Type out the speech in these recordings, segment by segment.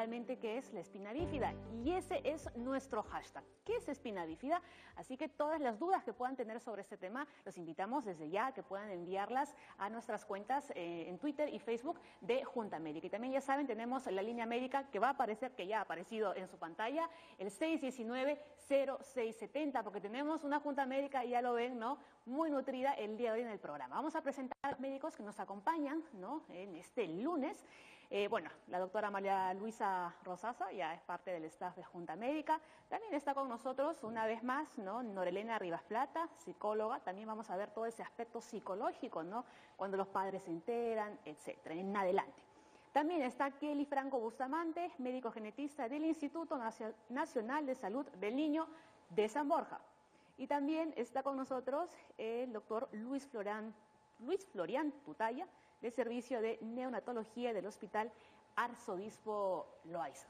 realmente qué es la espina bífida. Y ese es nuestro hashtag. ¿Qué es espina bífida? Así que todas las dudas que puedan tener sobre este tema, los invitamos desde ya a que puedan enviarlas a nuestras cuentas en Twitter y Facebook de Junta Médica. Y también ya saben, tenemos la línea médica que va a aparecer, que ya ha aparecido en su pantalla, el 619-0670, porque tenemos una Junta Médica, ya lo ven, ¿no?, muy nutrida el día de hoy en el programa. Vamos a presentar a los médicos que nos acompañan, ¿no?, en este lunes. Bueno, la doctora María Luisa Rosaza ya es parte del staff de Junta Médica. También está con nosotros una vez más, ¿no?, Norelena Rivas Plata, psicóloga. También vamos a ver todo ese aspecto psicológico, ¿no?, cuando los padres se enteran, etcétera, en adelante. También está Kelly Franco Bustamante, médico genetista del Instituto Nacional de Salud del Niño de San Borja. Y también está con nosotros el doctor Luis Florian Tutaya, del Servicio de Neonatología del Hospital Arzobispo Loaiza.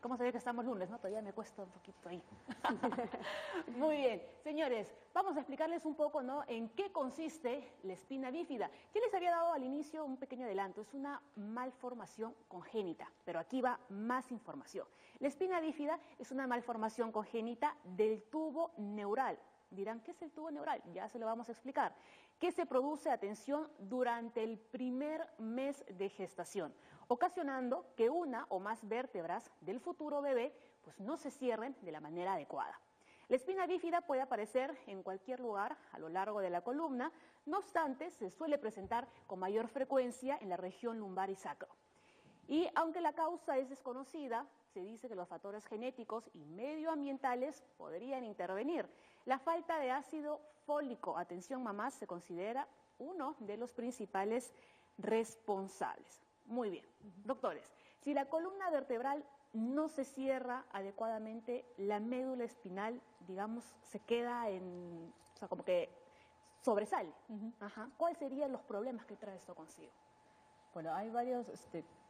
¿Cómo se ve que estamos lunes, no? Todavía me cuesta un poquito ahí. Muy bien, señores, vamos a explicarles un poco, ¿no?, en qué consiste la espina bífida. Yo les había dado al inicio un pequeño adelanto, es una malformación congénita, pero aquí va más información. La espina bífida es una malformación congénita del tubo neural. Dirán, ¿qué es el tubo neural? Ya se lo vamos a explicar. Que se produce, atención, durante el primer mes de gestación, ocasionando que una o más vértebras del futuro bebé pues no se cierren de la manera adecuada. La espina bífida puede aparecer en cualquier lugar a lo largo de la columna, no obstante, se suele presentar con mayor frecuencia en la región lumbar y sacro. Y aunque la causa es desconocida, se dice que los factores genéticos y medioambientales podrían intervenir. La falta de ácido fólico, atención mamás, se considera uno de los principales responsables. Muy bien, doctores, si la columna vertebral no se cierra adecuadamente, la médula espinal, digamos, se queda en, o sea, como que sobresale. ¿Cuáles serían los problemas que trae esto consigo? Bueno, hay varios,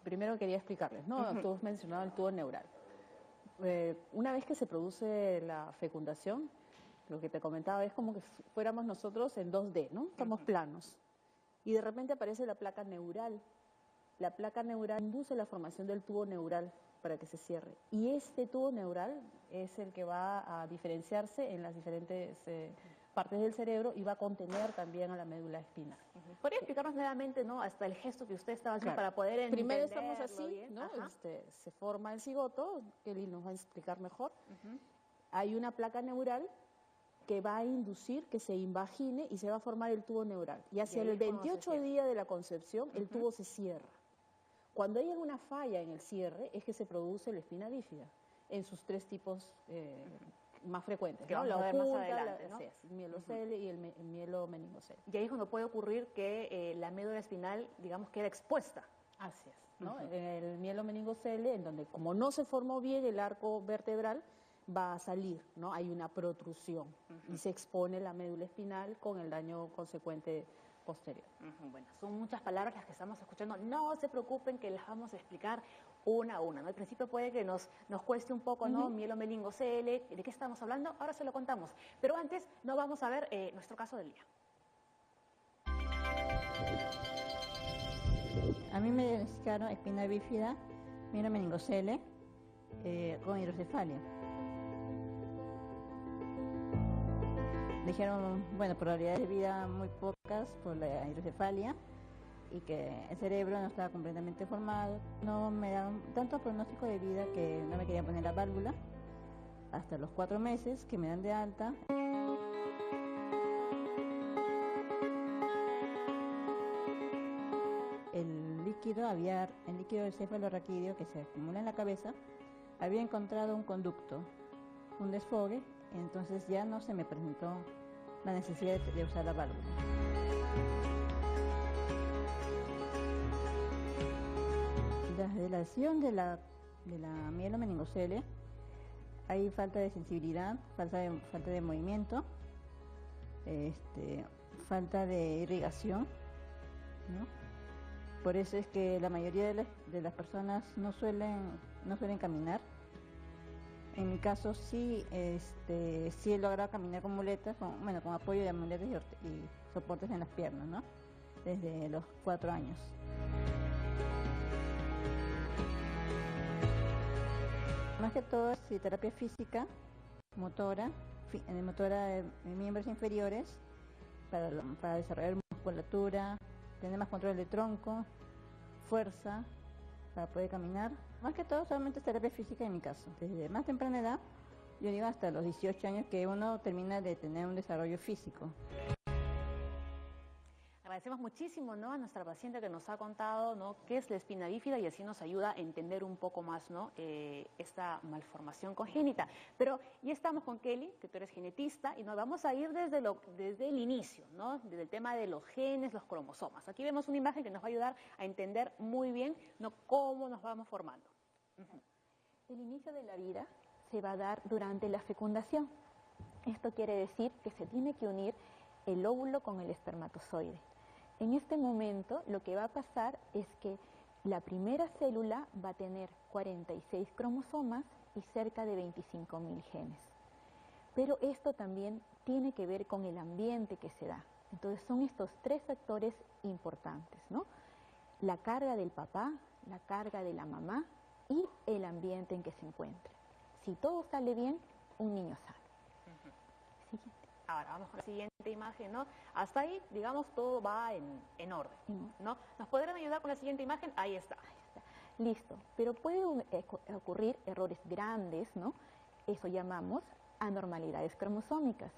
primero quería explicarles, ¿no? Tú has mencionado el tubo neural. Una vez que se produce la fecundación, lo que te comentaba es como que fuéramos nosotros en 2D, ¿no? Estamos planos. Y de repente aparece la placa neural. La placa neural induce la formación del tubo neural para que se cierre. Y este tubo neural es el que va a diferenciarse en las diferentes partes del cerebro y va a contener también a la médula espinal. ¿Podría explicarnos nuevamente, ¿no?, hasta el gesto que usted estaba haciendo, claro, para poder entenderlo? Primero estamos así, bien, ¿no? Se forma el cigoto, Kelly nos va a explicar mejor. Hay una placa neural que va a inducir que se invagine y se va a formar el tubo neural. Y hacia el 28 día de la concepción, el tubo se cierra. Cuando hay alguna falla en el cierre, es que se produce la espina bífida, en sus tres tipos más frecuentes, que ¿no? La oculta, más adelante, ¿no?, el mielocele y el mielomeningocele. Y ahí es cuando puede ocurrir que la médula espinal, digamos, queda expuesta. Así es, ¿no? En el mielomeningocele, en donde como no se formó bien el arco vertebral, va a salir, ¿no? Hay una protrusión y se expone la médula espinal con el daño consecuente posterior. Bueno, son muchas palabras las que estamos escuchando. No se preocupen que las vamos a explicar una a una, ¿no? Al principio puede que nos cueste un poco, ¿no? Mielomeningocele, ¿de qué estamos hablando? Ahora se lo contamos. Pero antes no vamos a ver nuestro caso del día. A mí me diagnosticaron espina bífida, mielomeningocele, con hidrocefalia. Dijeron, bueno, probabilidades de vida muy pocas por la hidrocefalia y que el cerebro no estaba completamente formado. No me daban tanto pronóstico de vida que no me querían poner la válvula hasta los 4 meses que me dan de alta. El líquido del cefalorraquídeo que se acumula en la cabeza, había encontrado un conducto, un desfogue. Entonces ya no se me presentó la necesidad de usar la válvula. La dilatación de la mielomeningocele, hay falta de sensibilidad, falta de movimiento, falta de irrigación, ¿no? Por eso es que la mayoría de las personas no suelen caminar. En mi caso sí he logrado caminar con muletas, con apoyo de muletas y soportes en las piernas, ¿no? Desde los 4 años. Más que todo es terapia física, motora, motora de miembros inferiores, para desarrollar musculatura, tener más control de tronco, fuerza, para poder caminar. Más que todo solamente es terapia física en mi caso. Desde más temprana edad, yo digo hasta los 18 años que uno termina de tener un desarrollo físico. Agradecemos muchísimo, ¿no?, a nuestra paciente que nos ha contado, ¿no?, qué es la espina bífida y así nos ayuda a entender un poco más, ¿no?, esta malformación congénita. Pero ya estamos con Kelly, que tú eres genetista, y nos vamos a ir desde el inicio, ¿no?, desde el tema de los genes, los cromosomas. Aquí vemos una imagen que nos va a ayudar a entender muy bien, ¿no?, cómo nos vamos formando. El inicio de la vida se va a dar durante la fecundación. Esto quiere decir que se tiene que unir el óvulo con el espermatozoide. En este momento lo que va a pasar es que la primera célula va a tener 46 cromosomas y cerca de 25.000 genes. Pero esto también tiene que ver con el ambiente que se da. Entonces son estos tres factores importantes, ¿no? La carga del papá, la carga de la mamá y el ambiente en que se encuentre. Si todo sale bien, un niño sano. Siguiente. Ahora vamos con la siguiente imagen, ¿no? Hasta ahí, digamos, todo va en orden, ¿no? ¿Nos podrán ayudar con la siguiente imagen? Ahí está. Listo, pero pueden ocurrir errores grandes, ¿no? Eso llamamos anormalidades cromosómicas.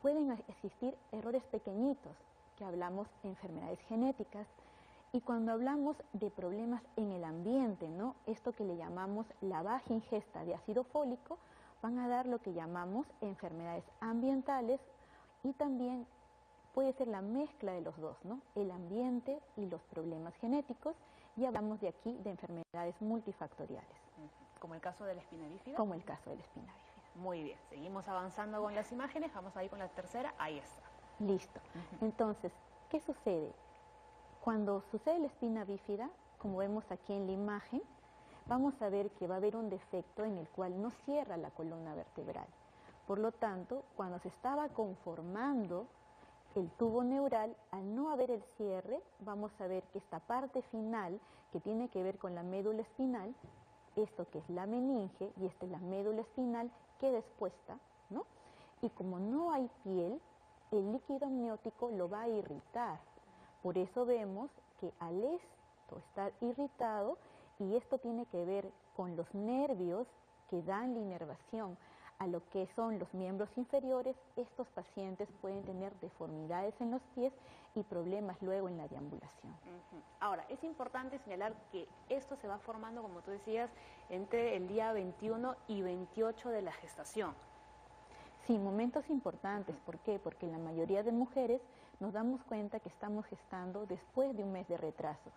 Pueden existir errores pequeñitos, que hablamos de enfermedades genéticas. Y cuando hablamos de problemas en el ambiente, ¿no?, esto que le llamamos la baja ingesta de ácido fólico, van a dar lo que llamamos enfermedades ambientales y también puede ser la mezcla de los dos, ¿no?, el ambiente y los problemas genéticos, y hablamos de aquí de enfermedades multifactoriales. ¿Como el caso de la espina bífida? Como el caso de la espina bífida. Muy bien, seguimos avanzando con las imágenes, vamos ahí con la tercera, ahí está. Listo. Entonces, ¿qué sucede? Cuando sucede la espina bífida, como vemos aquí en la imagen, vamos a ver que va a haber un defecto en el cual no cierra la columna vertebral. Por lo tanto, cuando se estaba conformando el tubo neural, al no haber el cierre, vamos a ver que esta parte final, que tiene que ver con la médula espinal, esto que es la meninge y esta es la médula espinal, queda expuesta, ¿no? Y como no hay piel, el líquido amniótico lo va a irritar. Por eso vemos que al esto estar irritado, y esto tiene que ver con los nervios que dan la inervación a lo que son los miembros inferiores, estos pacientes pueden tener deformidades en los pies y problemas luego en la deambulación. Ahora, es importante señalar que esto se va formando, como tú decías, entre el día 21 y 28 de la gestación. Sí, momentos importantes. ¿Por qué? Porque la mayoría de mujeres nos damos cuenta que estamos gestando después de un mes de retraso.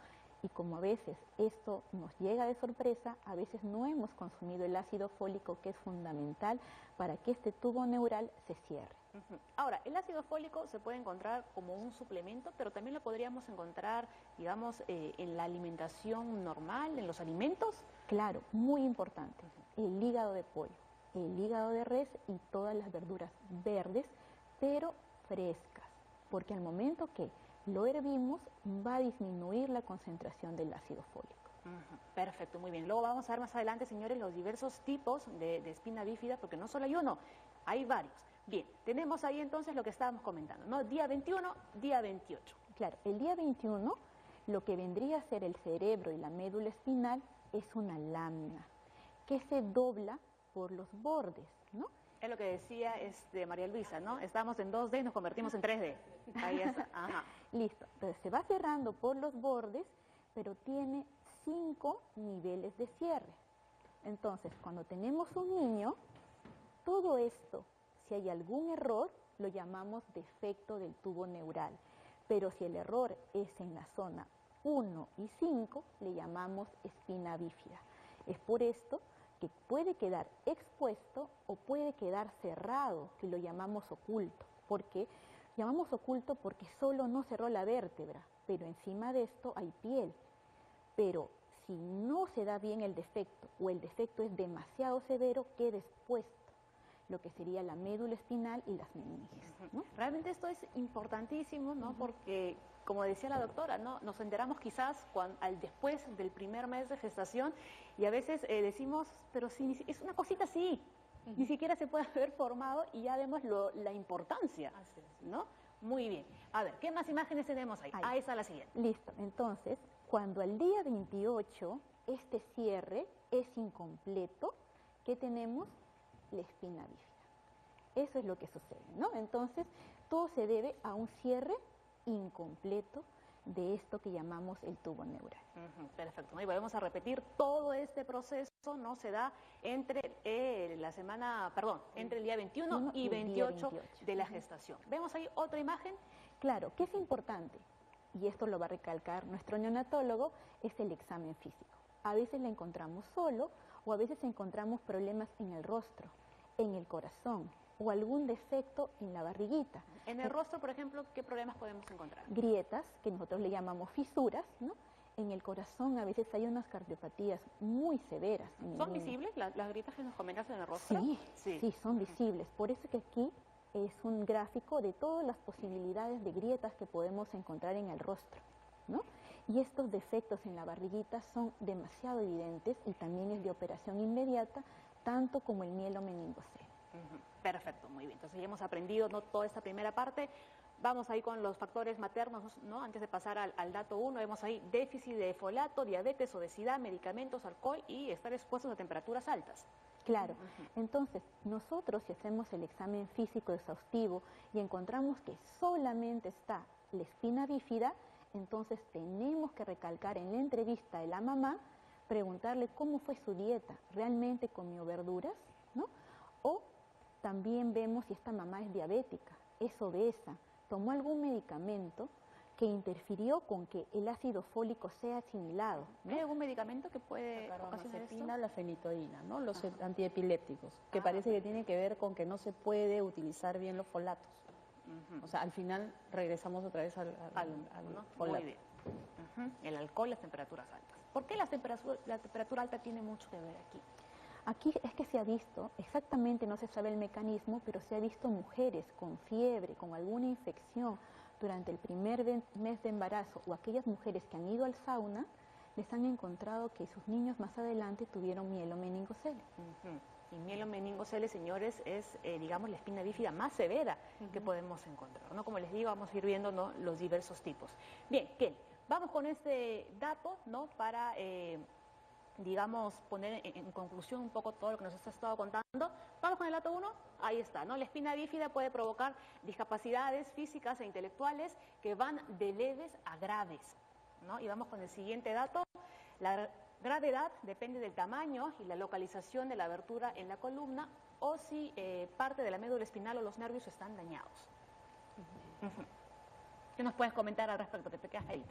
Y como a veces esto nos llega de sorpresa, a veces no hemos consumido el ácido fólico, que es fundamental para que este tubo neural se cierre. Ahora, el ácido fólico se puede encontrar como un suplemento, pero también lo podríamos encontrar, digamos, en la alimentación normal, en los alimentos. Claro, muy importante. El hígado de pollo, el hígado de res y todas las verduras verdes, pero frescas, porque al momento que lo hervimos va a disminuir la concentración del ácido fólico. Perfecto, muy bien. Luego vamos a ver más adelante, señores, los diversos tipos de espina bífida, porque no solo hay uno, hay varios. Bien, tenemos ahí entonces lo que estábamos comentando, ¿no? Día 21, día 28. Claro, el día 21, lo que vendría a ser el cerebro y la médula espinal es una lámina que se dobla por los bordes, ¿no? Es lo que decía María Luisa, ¿no? Estamos en 2D y nos convertimos en 3D. Ahí está. Ajá. Listo. Entonces se va cerrando por los bordes, pero tiene 5 niveles de cierre. Entonces, cuando tenemos un niño, todo esto, si hay algún error, lo llamamos defecto del tubo neural. Pero si el error es en la zona 1 y 5, le llamamos espina bífida. Es por esto que puede quedar expuesto o puede quedar cerrado, que lo llamamos oculto. ¿Por qué? Llamamos oculto porque solo no cerró la vértebra, pero encima de esto hay piel. Pero si no se da bien el defecto o el defecto es demasiado severo, queda expuesto. lo que sería la médula espinal y las meninges, ¿no? Realmente esto es importantísimo, ¿no? Porque, como decía la doctora, ¿no? Nos enteramos quizás después del primer mes de gestación y a veces decimos, pero si es una cosita así, ni siquiera se puede haber formado y ya vemos la importancia, ¿no? Muy bien. A ver, ¿qué más imágenes tenemos ahí? Ahí está la siguiente. Listo. Entonces, cuando al día 28 este cierre es incompleto, ¿qué tenemos? La espina bífida. Eso es lo que sucede, ¿no? Entonces, todo se debe a un cierre incompleto de esto que llamamos el tubo neural. Perfecto, ¿no? Y volvemos a repetir, todo este proceso no se da entre entre el día 21 y 28 de la gestación. Vemos ahí otra imagen. Claro, ¿qué es importante? Y esto lo va a recalcar nuestro neonatólogo, es el examen físico. A veces lo encontramos solo o a veces encontramos problemas en el rostro, en el corazón o algún defecto en la barriguita. En el rostro, por ejemplo, ¿qué problemas podemos encontrar? Grietas, que nosotros le llamamos fisuras, ¿no? En el corazón a veces hay unas cardiopatías muy severas. ¿Son visibles las grietas que nos comentas en el rostro? Sí, son visibles. Por eso que aquí es un gráfico de todas las posibilidades de grietas que podemos encontrar en el rostro, ¿no? Y estos defectos en la barriguita son demasiado evidentes y también es de operación inmediata, tanto como el mielomeningocele. Perfecto, muy bien. Entonces ya hemos aprendido, ¿no?, toda esta primera parte. Vamos ahí con los factores maternos, ¿no? Antes de pasar al dato 1, vemos ahí déficit de folato, diabetes, obesidad, medicamentos, alcohol y estar expuestos a temperaturas altas. Claro, entonces nosotros si hacemos el examen físico exhaustivo y encontramos que solamente está la espina bífida, entonces tenemos que recalcar en la entrevista de la mamá, preguntarle cómo fue su dieta, ¿realmente comió verduras? ¿No? O también vemos si esta mamá es diabética, es obesa, tomó algún medicamento que interfirió con que el ácido fólico sea asimilado, ¿no? ¿Hay algún medicamento que puede La ocasionar esto? carbamazepina, la fenitoína, ¿no? Los antiepilépticos, que parece que tiene que ver con que no se puede utilizar bien los folatos. O sea, al final regresamos otra vez al ¿no? folato. Muy bien. El alcohol y las temperaturas altas. ¿Por qué la temperatura alta tiene mucho que ver aquí? Aquí es que se ha visto, exactamente no se sabe el mecanismo, pero se ha visto mujeres con fiebre, con alguna infección durante el primer mes de embarazo o aquellas mujeres que han ido al sauna, les han encontrado que sus niños más adelante tuvieron mielomeningocele. Y mielomeningocele, señores, es, digamos, la espina bífida más severa que podemos encontrar, ¿no? Como les digo, vamos a ir viendo, ¿no?, los diversos tipos. Bien, Kelly, vamos con este dato, ¿no?, para digamos, poner en conclusión un poco todo lo que nos has estado contando. Vamos con el dato 1, ahí está, ¿no? La espina bífida puede provocar discapacidades físicas e intelectuales que van de leves a graves, ¿no? Y vamos con el siguiente dato. La gravedad depende del tamaño y la localización de la abertura en la columna o si parte de la médula espinal o los nervios están dañados. ¿Qué nos puedes comentar al respecto? Que te quedas ahí.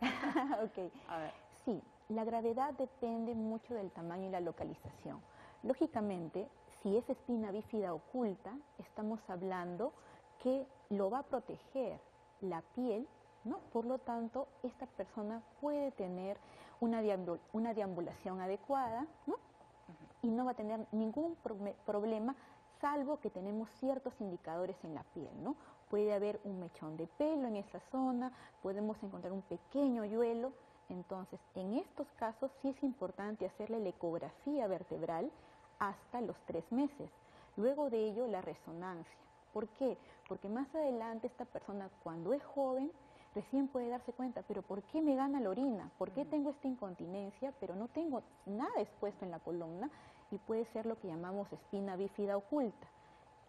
Ok. A ver. Sí, la gravedad depende mucho del tamaño y la localización. Lógicamente, si es espina bífida oculta, estamos hablando que lo va a proteger la piel, ¿no? Por lo tanto, esta persona puede tener una deambulación adecuada, ¿no? Y no va a tener ningún problema, salvo que tenemos ciertos indicadores en la piel, ¿no? Puede haber un mechón de pelo en esa zona, podemos encontrar un pequeño hoyuelo. Entonces, en estos casos sí es importante hacerle la ecografía vertebral hasta los 3 meses. Luego de ello, la resonancia. ¿Por qué? Porque más adelante esta persona, cuando es joven, recién puede darse cuenta, pero ¿por qué me gana la orina? ¿Por qué tengo esta incontinencia, pero no tengo nada expuesto en la columna? Y puede ser lo que llamamos espina bífida oculta.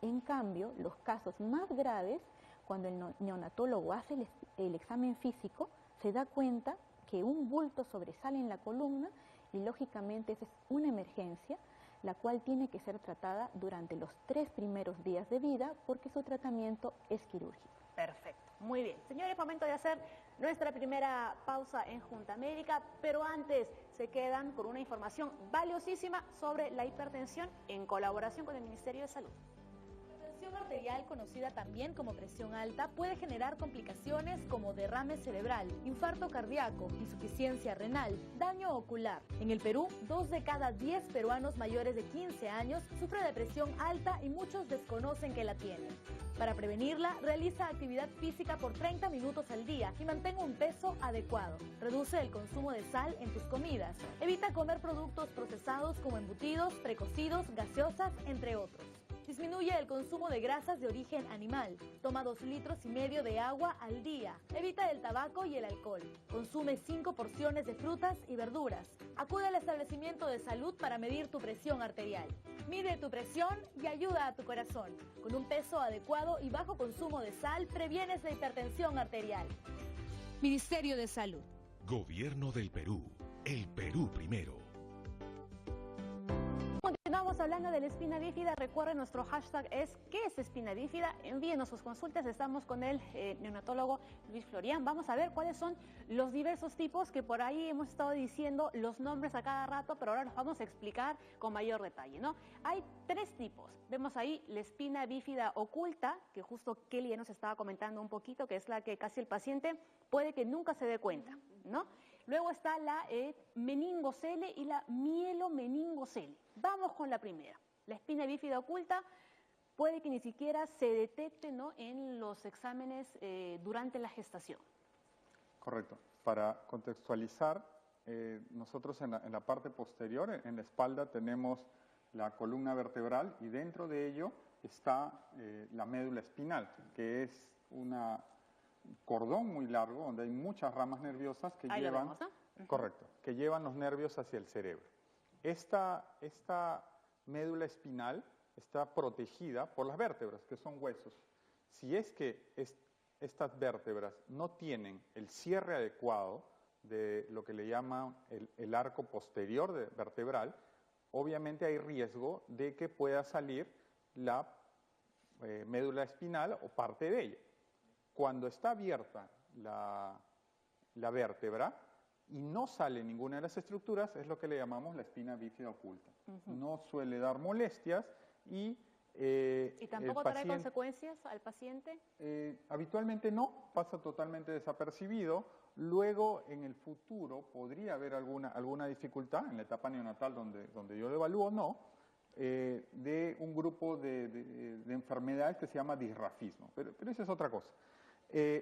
En cambio, los casos más graves, cuando el neonatólogo hace el examen físico, se da cuenta que un bulto sobresale en la columna y lógicamente esa es una emergencia, la cual tiene que ser tratada durante los 3 primeros días de vida porque su tratamiento es quirúrgico. Perfecto, muy bien. Señores, momento de hacer nuestra primera pausa en Junta Médica, pero antes se quedan con una información valiosísima sobre la hipertensión en colaboración con el Ministerio de Salud. presión arterial, conocida también como presión alta, puede generar complicaciones como derrame cerebral, infarto cardíaco, insuficiencia renal, daño ocular. En el Perú, 2 de cada 10 peruanos mayores de 15 años sufren de presión alta y muchos desconocen que la tienen. Para prevenirla, realiza actividad física por 30 minutos al día y mantenga un peso adecuado. Reduce el consumo de sal en tus comidas. Evita comer productos procesados como embutidos, precocidos, gaseosas, entre otros. Disminuye el consumo de grasas de origen animal. Toma 2,5 litros de agua al día. Evita el tabaco y el alcohol. Consume 5 porciones de frutas y verduras. Acude al establecimiento de salud para medir tu presión arterial. Mide tu presión y ayuda a tu corazón. Con un peso adecuado y bajo consumo de sal, previenes la hipertensión arterial. Ministerio de Salud. Gobierno del Perú. El Perú primero. Continuamos hablando de la espina bífida. Recuerden, nuestro hashtag es ¿qué es espina bífida? Envíenos sus consultas. Estamos con el neonatólogo Luis Florián. Vamos a ver cuáles son los diversos tipos que por ahí hemos estado diciendo los nombres a cada rato, pero ahora los vamos a explicar con mayor detalle, ¿no? Hay 3 tipos. Vemos ahí la espina bífida oculta, que justo Kelly ya nos estaba comentando un poquito, que es la que casi el paciente puede que nunca se dé cuenta, ¿no? Luego está la meningocele y la mielomeningocele. Vamos con la primera. La espina bífida oculta puede que ni siquiera se detecte, ¿no?, en los exámenes durante la gestación. Correcto. Para contextualizar, nosotros en la parte posterior, en la espalda, tenemos la columna vertebral y dentro de ello está la médula espinal, que es una cordón muy largo donde hay muchas ramas nerviosas que llevan, vemos, ¿no? correcto, que llevan los nervios hacia el cerebro. Esta médula espinal está protegida por las vértebras, que son huesos. Si es que estas vértebras no tienen el cierre adecuado de lo que le llaman el arco posterior vertebral, obviamente hay riesgo de que pueda salir la médula espinal o parte de ella. Cuando está abierta la vértebra y no sale ninguna de las estructuras, es lo que le llamamos la espina bífida oculta. No suele dar molestias y ¿Y tampoco trae consecuencias al paciente? Habitualmente no, pasa totalmente desapercibido. Luego, en el futuro, podría haber alguna dificultad, en la etapa neonatal donde yo lo evalúo, no, de un grupo de enfermedades que se llama disrafismo, pero eso es otra cosa.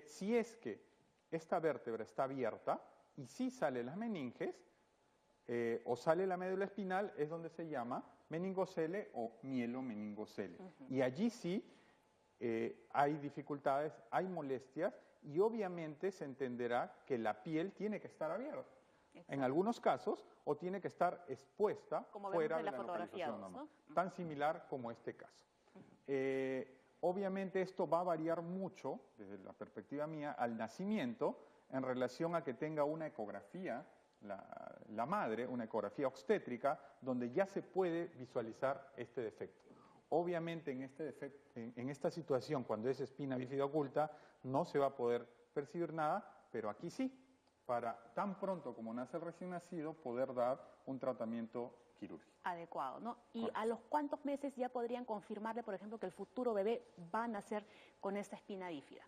Si es que esta vértebra está abierta y sí salen las meninges o sale la médula espinal, es donde se llama meningocele o mielomeningocele. Y allí sí hay dificultades, hay molestias y obviamente se entenderá que la piel tiene que estar abierta. Exacto. En algunos casos, o tiene que estar expuesta como fuera vemos en de la fotografía 2, normal, ¿no? Tan similar como este caso. Obviamente esto va a variar mucho, desde la perspectiva mía, al nacimiento, en relación a que tenga una ecografía, la madre, una ecografía obstétrica, donde ya se puede visualizar este defecto. Obviamente en esta situación, cuando es espina bífida oculta, no se va a poder percibir nada, pero aquí sí, para tan pronto como nace el recién nacido, poder dar un tratamiento quirúrgico. Adecuado, ¿no? ¿Y Correcto. a los cuántos meses ya podrían confirmarle, por ejemplo, que el futuro bebé va a nacer con esta espina bífida?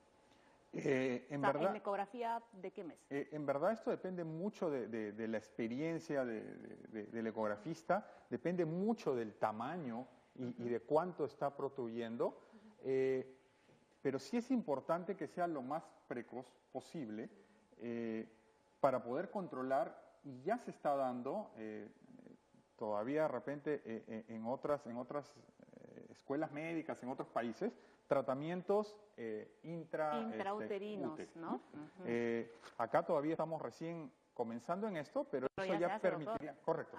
En ¿En verdad, ecografía de qué mes? en verdad esto depende mucho de la experiencia del ecografista, depende mucho del tamaño y de cuánto está protuyendo, pero sí es importante que sea lo más precoz posible para poder controlar, y ya se está dando todavía de repente en otras escuelas médicas, en otros países, tratamientos intrauterinos, úteros, ¿no? Acá todavía estamos recién comenzando en esto, pero eso ya permitiría, correcto,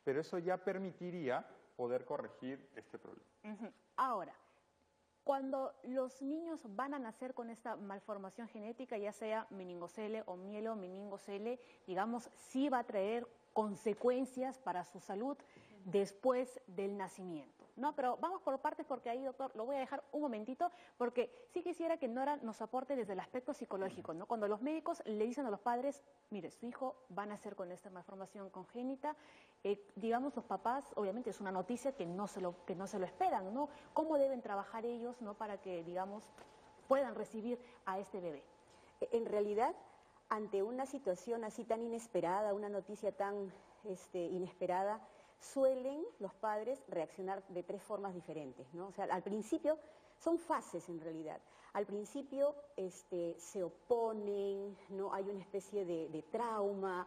pero eso ya permitiría poder corregir este problema. Ahora, cuando los niños van a nacer con esta malformación genética, ya sea meningocele o mielomeningocele, digamos, sí va a traer consecuencias para su salud después del nacimiento. ¿no? Pero vamos por partes porque ahí, doctor, lo voy a dejar un momentito, porque sí quisiera que Nora nos aporte desde el aspecto psicológico, ¿no? Cuando los médicos le dicen a los padres, mire, su hijo va a nacer con esta malformación congénita, digamos, los papás, obviamente es una noticia que no se lo esperan, ¿no? ¿Cómo deben trabajar ellos, ¿no? Para que, digamos, puedan recibir a este bebé? En realidad, ante una situación así tan inesperada, una noticia tan inesperada, suelen los padres reaccionar de 3 formas diferentes, ¿no? O sea, al principio, son fases en realidad. Al principio se oponen, ¿no? Hay una especie de trauma,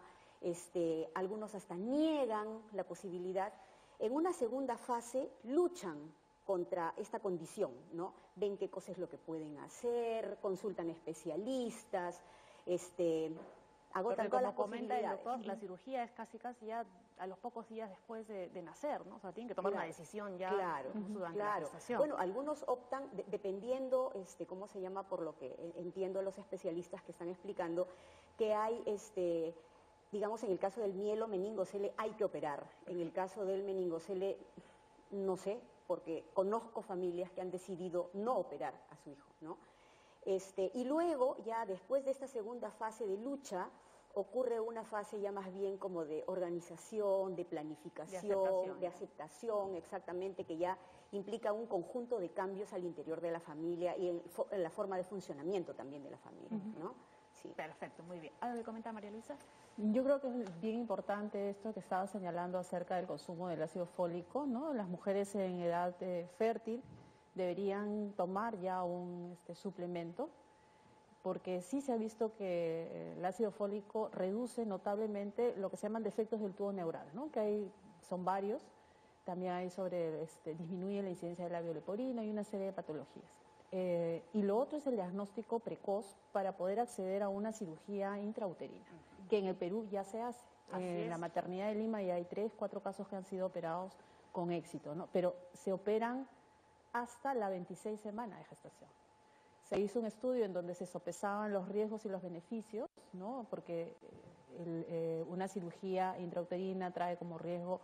algunos hasta niegan la posibilidad. En una segunda fase luchan contra esta condición, ¿no? Ven qué cosa es lo que pueden hacer, consultan especialistas, agotan todas las comenta el posibilidades. doctor, la cirugía es casi ya a los pocos días después de nacer, ¿no? O sea, tienen que tomar una decisión ya durante la gestación. Bueno, algunos optan, dependiendo, ¿cómo se llama? Por lo que entiendo los especialistas que están explicando, que hay, digamos, en el caso del mielomeningocele hay que operar. En el caso del meningocele, no sé, porque conozco familias que han decidido no operar a su hijo, ¿no? Y luego, ya después de esta segunda fase de lucha, ocurre una fase ya más bien como de organización, de planificación, de aceptación, exactamente, que ya implica un conjunto de cambios al interior de la familia y en la forma de funcionamiento también de la familia, ¿no? Sí. Perfecto, muy bien. ¿Algo que comentar, María Luisa? Yo creo que es bien importante esto que estaba señalando acerca del consumo del ácido fólico, ¿no? Las mujeres en edad fértil deberían tomar ya un suplemento, porque sí se ha visto que el ácido fólico reduce notablemente lo que se llaman defectos del tubo neural, ¿no? Que son varios, también hay disminuye la incidencia de labio leporino y una serie de patologías. Y lo otro es el diagnóstico precoz para poder acceder a una cirugía intrauterina, que en el Perú ya se hace. En la maternidad de Lima ya hay 3, 4 casos que han sido operados con éxito, ¿no? Pero se operan hasta la 26 semana de gestación. Se hizo un estudio en donde se sopesaban los riesgos y los beneficios, ¿no? Porque una cirugía intrauterina trae como riesgo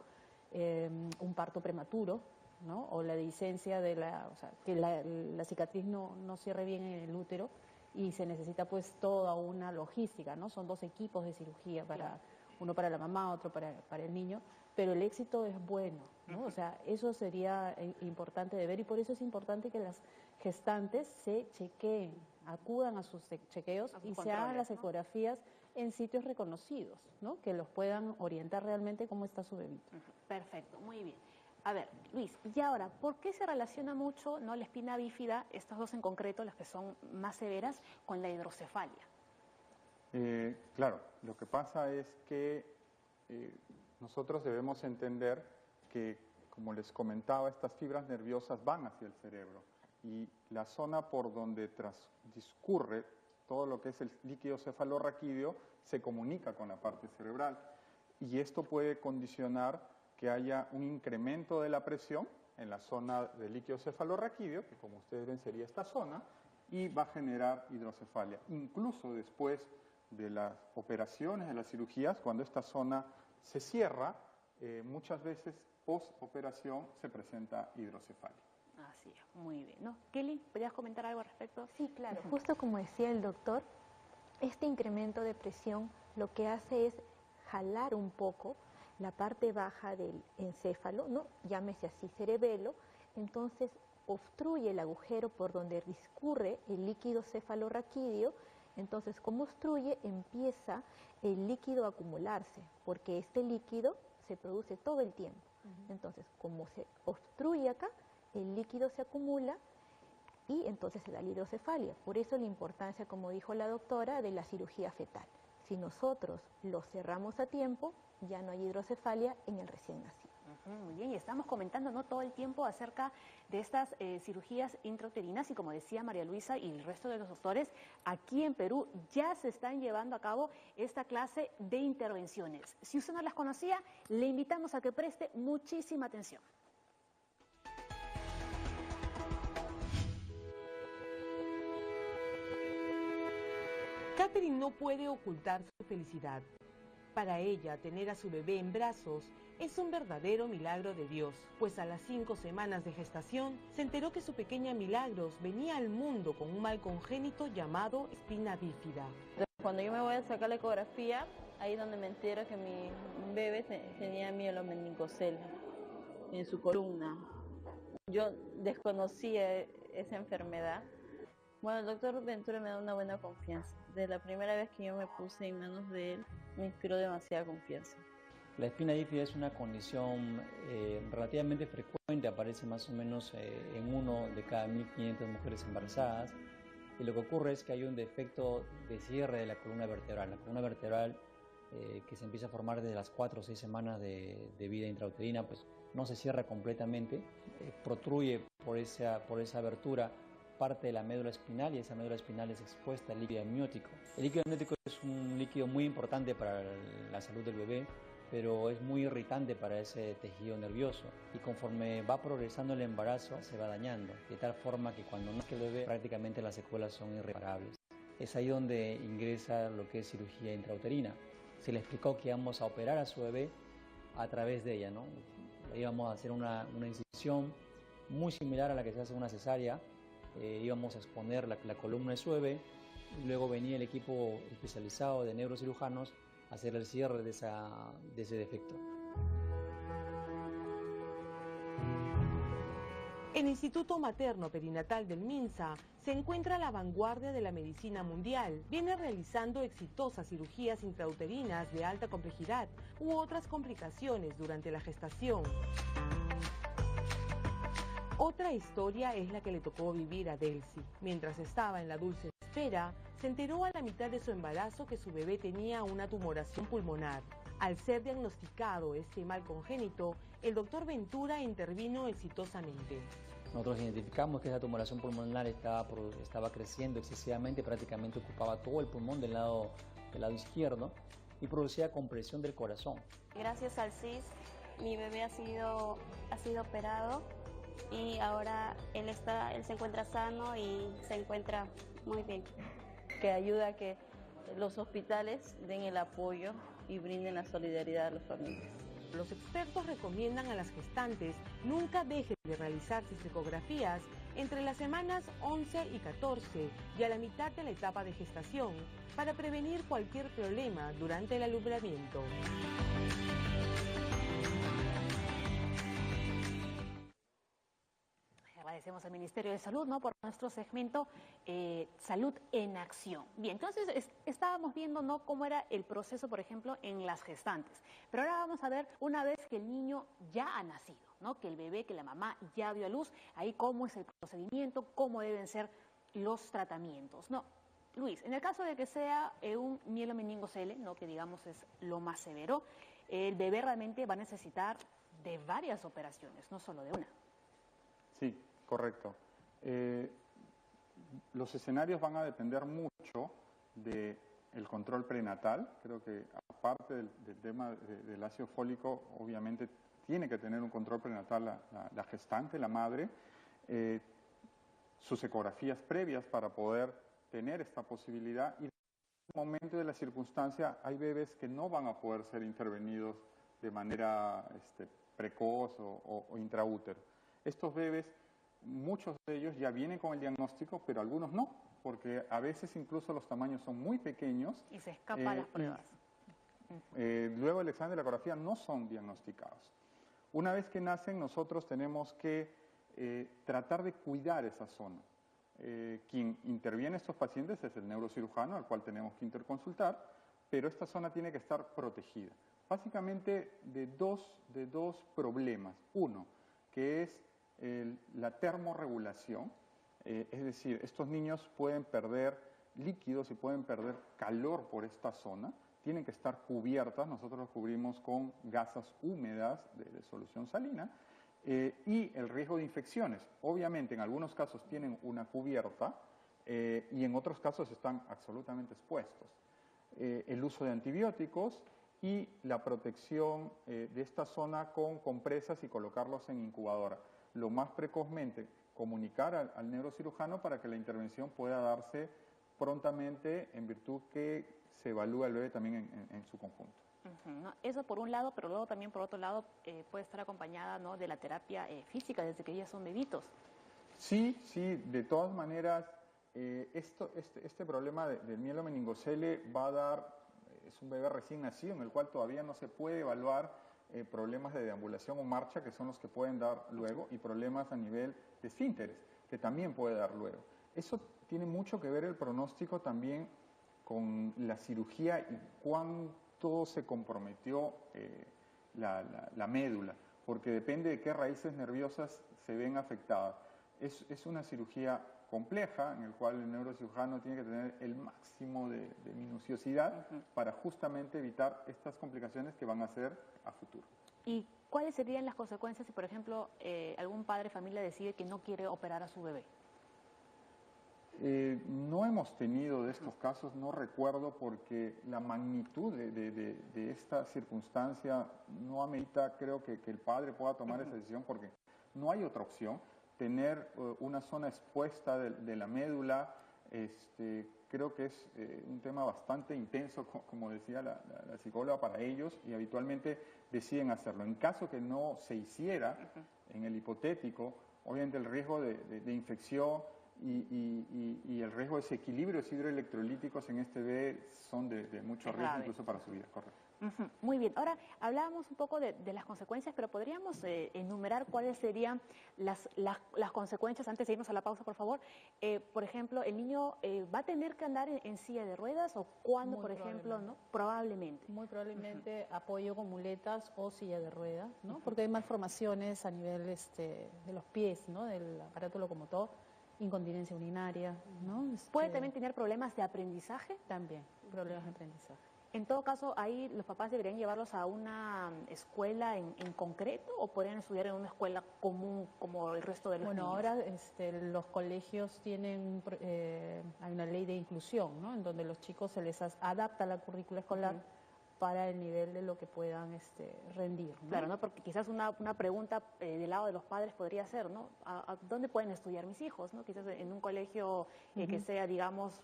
un parto prematuro, ¿no? O la dehiscencia de que la cicatriz no cierre bien en el útero y se necesita pues toda una logística, ¿no? Son 2 equipos de cirugía, uno para la mamá, otro para el niño, pero el éxito es bueno, ¿no? O sea, eso sería importante de ver y por eso es importante que las gestantes se chequeen, acudan a sus chequeos y se hagan las ecografías en sitios reconocidos, ¿no? Que los puedan orientar realmente cómo está su bebito. Perfecto, muy bien. A ver, Luis, y ahora, ¿por qué se relaciona mucho, ¿no?, la espina bífida, estas 2 en concreto, las que son más severas, con la hidrocefalia? Claro, lo que pasa es que nosotros debemos entender que, como les comentaba, estas fibras nerviosas van hacia el cerebro y la zona por donde discurre todo lo que es el líquido cefalorraquídeo se comunica con la parte cerebral y esto puede condicionar que haya un incremento de la presión en la zona del líquido cefalorraquídeo, que como ustedes ven sería esta zona, y va a generar hidrocefalia. Incluso después de las operaciones, de las cirugías, cuando esta zona se cierra, muchas veces post-operación se presenta hidrocefalia. Así es, muy bien, ¿no? Kelly, ¿podrías comentar algo al respecto? Sí, claro. Justo como decía el doctor, este incremento de presión lo que hace es jalar un poco la parte baja del encéfalo, ¿no? Llámese así cerebelo, entonces obstruye el agujero por donde discurre el líquido cefalorraquídeo, entonces como obstruye empieza el líquido a acumularse, porque este líquido se produce todo el tiempo. Entonces como se obstruye acá, el líquido se acumula y entonces se da la hidrocefalia. Por eso la importancia, como dijo la doctora, de la cirugía fetal. Si nosotros lo cerramos a tiempo, ya no hay hidrocefalia en el recién nacido. Muy bien, y estamos comentando, ¿no?, todo el tiempo acerca de estas cirugías intrauterinas y como decía María Luisa y el resto de los doctores, aquí en Perú ya se están llevando a cabo esta clase de intervenciones. Si usted no las conocía, le invitamos a que preste muchísima atención. Catherine no puede ocultar su felicidad. Para ella, tener a su bebé en brazos es un verdadero milagro de Dios, pues a las 5 semanas de gestación se enteró que su pequeña Milagros venía al mundo con un mal congénito llamado espina bífida. Cuando yo me voy a sacar la ecografía, ahí donde me entero que mi bebé tenía mielomeningocele en su columna. Yo desconocía esa enfermedad. Bueno, el doctor Ventura me da una buena confianza. Desde la primera vez que yo me puse en manos de él, me inspiró demasiada confianza. La espina bífida es una condición relativamente frecuente, aparece más o menos en 1 de cada 1.500 mujeres embarazadas. Y lo que ocurre es que hay un defecto de cierre de la columna vertebral. La columna vertebral que se empieza a formar desde las 4 o 6 semanas de vida intrauterina, pues no se cierra completamente, protruye por esa abertura parte de la médula espinal y esa médula espinal es expuesta al líquido amniótico. El líquido amniótico es un líquido muy importante para la salud del bebé, pero es muy irritante para ese tejido nervioso y conforme va progresando el embarazo se va dañando, de tal forma que cuando nace el bebé prácticamente las secuelas son irreparables. Es ahí donde ingresa lo que es cirugía intrauterina. Se le explicó que íbamos a operar a su bebé a través de ella, ¿no? Íbamos a hacer una incisión muy similar a la que se hace una cesárea, íbamos a exponer la columna de su bebé y luego venía el equipo especializado de neurocirujanos a hacer el cierre de ese defecto. El Instituto Materno Perinatal del MINSA se encuentra a la vanguardia de la medicina mundial. Viene realizando exitosas cirugías intrauterinas de alta complejidad u otras complicaciones durante la gestación. Otra historia es la que le tocó vivir a Delcy. Mientras estaba en la dulce espera, se enteró a la mitad de su embarazo que su bebé tenía una tumoración pulmonar. Al ser diagnosticado este mal congénito, el doctor Ventura intervino exitosamente. Nosotros identificamos que esa tumoración pulmonar estaba creciendo excesivamente, prácticamente ocupaba todo el pulmón del lado izquierdo y producía compresión del corazón. Gracias al CIS, mi bebé ha sido operado y ahora él se encuentra sano y se encuentra muy bien. Que ayuda a que los hospitales den el apoyo y brinden la solidaridad a las familias. Los expertos recomiendan a las gestantes nunca dejen de realizar sus ecografías entre las semanas 11 y 14 y a la mitad de la etapa de gestación para prevenir cualquier problema durante el alumbramiento. Agradecemos al Ministerio de Salud, ¿no?, por nuestro segmento Salud en Acción. Bien, entonces estábamos viendo, ¿no?, cómo era el proceso, por ejemplo, en las gestantes. Pero ahora vamos a ver, una vez que el niño ya ha nacido, ¿no?, que el bebé, que la mamá ya dio a luz, ahí cómo es el procedimiento, cómo deben ser los tratamientos, ¿no? Luis, en el caso de que sea un mielomeningocele, ¿no?, que digamos es lo más severo, el bebé realmente va a necesitar de varias operaciones, no solo de una. Sí. Correcto. Los escenarios van a depender mucho del control prenatal. Creo que aparte del tema del ácido fólico, obviamente tiene que tener un control prenatal la gestante, la madre, sus ecografías previas para poder tener esta posibilidad. Y en el momento de la circunstancia hay bebés que no van a poder ser intervenidos de manera precoz o intraútero. Estos bebés, muchos de ellos ya vienen con el diagnóstico, pero algunos no, porque a veces incluso los tamaños son muy pequeños. Y se escapan las pruebas. Luego el examen de la ecografía no son diagnosticados. Una vez que nacen, nosotros tenemos que tratar de cuidar esa zona. Quien interviene a estos pacientes es el neurocirujano, al cual tenemos que interconsultar, pero esta zona tiene que estar protegida. Básicamente de dos problemas. Uno, que es la termorregulación, es decir, estos niños pueden perder líquidos y pueden perder calor por esta zona, tienen que estar cubiertas, nosotros los cubrimos con gasas húmedas de solución salina, y el riesgo de infecciones. Obviamente en algunos casos tienen una cubierta y en otros casos están absolutamente expuestos. El uso de antibióticos y la protección de esta zona con compresas y colocarlos en incubadora. Lo más precozmente comunicar al neurocirujano para que la intervención pueda darse prontamente en virtud que se evalúa el bebé también en su conjunto. ¿no? Eso por un lado, pero luego también por otro lado puede estar acompañada, ¿no?, de la terapia física desde que ellas son bebitos. Sí, sí, de todas maneras, este problema del mielomeningocele va a dar, es un bebé recién nacido en el cual todavía no se puede evaluar problemas de deambulación o marcha, que son los que pueden dar luego, y problemas a nivel de esfínteres, que también puede dar luego. Eso tiene mucho que ver el pronóstico también con la cirugía y cuánto se comprometió la médula, porque depende de qué raíces nerviosas se ven afectadas. Es una cirugía compleja en el cual el neurocirujano tiene que tener el máximo de minuciosidad para justamente evitar estas complicaciones que van a ser a futuro. ¿Y cuáles serían las consecuencias si, por ejemplo, algún padre de familia decide que no quiere operar a su bebé? No hemos tenido de estos casos, no recuerdo, porque la magnitud de esta circunstancia no amerita, creo que el padre pueda tomar esa decisión, porque no hay otra opción. Tener una zona expuesta de la médula, creo que es un tema bastante intenso, como decía la psicóloga, para ellos, y habitualmente deciden hacerlo. En caso que no se hiciera, en el hipotético, obviamente el riesgo de infección y el riesgo de desequilibrios hidroelectrolíticos en este bebé son de mucho riesgo incluso para su vida, correcto. Muy bien, ahora hablábamos un poco de las consecuencias, pero podríamos enumerar cuáles serían las consecuencias antes de irnos a la pausa, por favor. Por ejemplo, ¿el niño va a tener que andar en silla de ruedas o cuándo, por ejemplo? ¿No? Probablemente. Muy probablemente apoyo con muletas o silla de ruedas, ¿no? Porque hay malformaciones a nivel de los pies, ¿no? Del aparato locomotor, incontinencia urinaria, ¿no? ¿Puede también tener problemas de aprendizaje? También, problemas de aprendizaje. En todo caso, ahí los papás deberían llevarlos a una escuela en concreto o podrían estudiar en una escuela común como el resto de los niños. Bueno, ahora los colegios tienen, hay una ley de inclusión, ¿no? En donde los chicos se les adapta la currícula escolar para el nivel de lo que puedan rendir, ¿no? Claro, ¿no? Porque quizás una pregunta del lado de los padres podría ser, ¿no? ¿A dónde pueden estudiar mis hijos? ¿No? Quizás en un colegio que sea, digamos,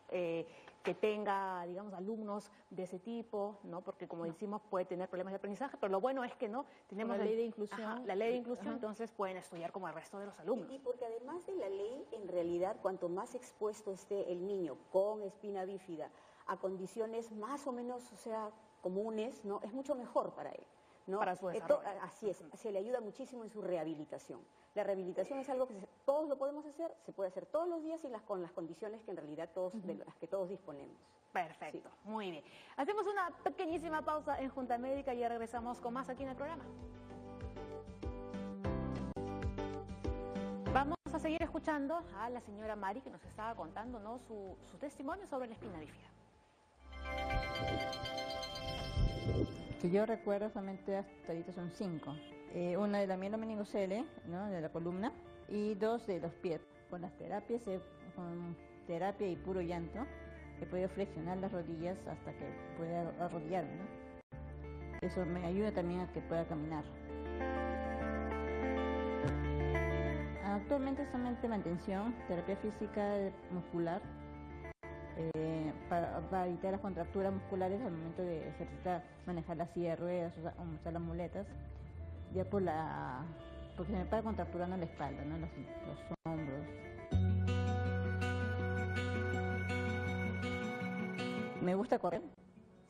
que tenga, digamos, alumnos de ese tipo, ¿no? Porque como decimos, puede tener problemas de aprendizaje, pero lo bueno es que no tenemos la ley de inclusión. La ley de inclusión, entonces pueden estudiar como el resto de los alumnos. Y porque además de la ley, en realidad, cuanto más expuesto esté el niño con espina bífida a condiciones más o menos, o sea, comunes, ¿no? Es mucho mejor para él, ¿no? Para su desarrollo. Así es, se le ayuda muchísimo en su rehabilitación. La rehabilitación es algo que todos lo podemos hacer, se puede hacer todos los días y con las condiciones que en realidad de las que todos disponemos. Perfecto, muy bien. Hacemos una pequeñísima pausa en Junta Médica y ya regresamos con más aquí en el programa. Vamos a seguir escuchando a la señora Mari, que nos estaba contando, ¿no?, su testimonio sobre la espina bífida. Que yo recuerdo solamente hasta ahorita son 5. Una de la mielomeningocele, ¿no?, de la columna, y 2 de los pies. Con las terapias, con terapia y puro llanto, he podido flexionar las rodillas hasta que pueda arrodillarme, ¿no? Eso me ayuda también a que pueda caminar. Actualmente solamente mantención, terapia física muscular, para evitar las contracturas musculares al momento de ejercitar, manejar la silla de ruedas o usar las muletas, ya porque se me para contracturando la espalda, ¿no?, los hombros. Me gusta correr,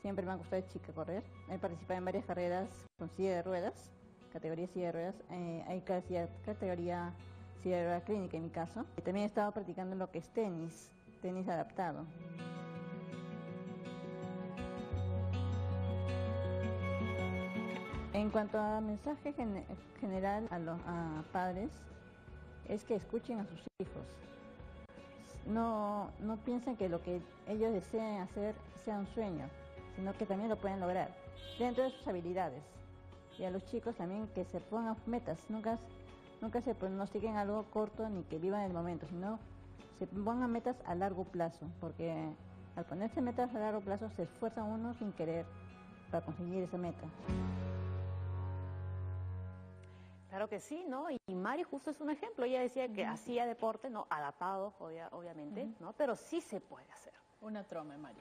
siempre me ha gustado de chica correr. He participado en varias carreras con silla de ruedas, categoría silla de ruedas. Hay categoría silla de ruedas clínica en mi caso. Y también he estado practicando lo que es tenis adaptado. En cuanto a mensaje general a padres, es que escuchen a sus hijos. No piensen que lo que ellos deseen hacer sea un sueño, sino que también lo pueden lograr dentro de sus habilidades. Y a los chicos también que se pongan metas, nunca se pronostiquen algo corto ni que vivan el momento, sino se pongan metas a largo plazo, porque al ponerse metas a largo plazo se esfuerzan uno sin querer para conseguir esa meta. Claro que sí, ¿no? Y Mari justo es un ejemplo. Ella decía que hacía deporte, no adaptado, obviamente, ¿no? Pero sí se puede hacer. Una trome, Mari.